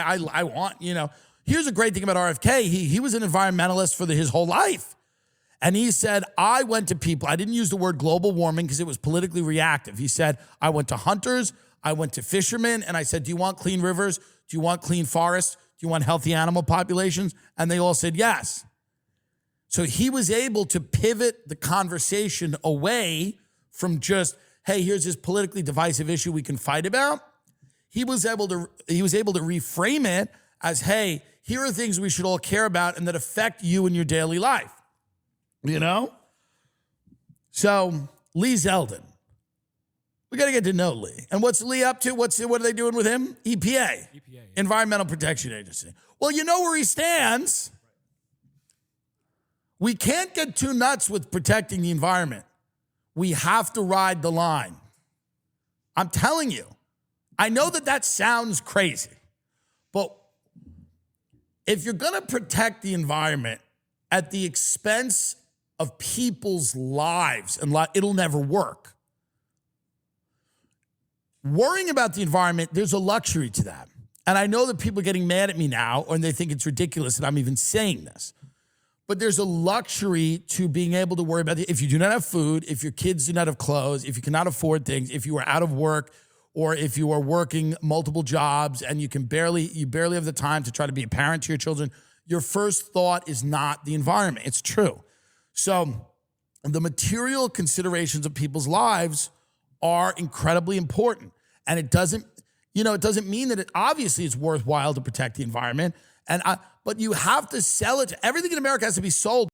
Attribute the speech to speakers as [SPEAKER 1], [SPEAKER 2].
[SPEAKER 1] I want, here's a great thing about RFK. He was an environmentalist for his whole life. And he said, I went to people, I didn't use the word global warming because it was politically reactive. He said, I went to hunters, I went to fishermen, and I said, do you want clean rivers? Do you want clean forests? Do you want healthy animal populations? And they all said yes. So he was able to pivot the conversation away from just, hey, here's this politically divisive issue we can fight about. He was able to reframe it as, hey, here are things we should all care about and that affect you in your daily life. So Lee Zeldin, we got to get to know Lee. And what's Lee up to? What are they doing with him? EPA, yeah. Environmental Protection Agency. Well, you know where he stands. We can't get too nuts with protecting the environment. We have to ride the line. I'm telling you, I know that sounds crazy, but if you're going to protect the environment at the expense of people's lives, and it'll never work. Worrying about the environment, there's a luxury to that. And I know that people are getting mad at me now, or they think it's ridiculous that I'm even saying this. But there's a luxury to being able to worry about it. If you do not have food, if your kids do not have clothes, if you cannot afford things, if you are out of work, or if you are working multiple jobs and you barely have the time to try to be a parent to your children, your first thought is not the environment. It's true. So the material considerations of people's lives are incredibly important. And it doesn't mean that obviously it's worthwhile to protect the environment. But you have to sell it. Everything in America has to be sold.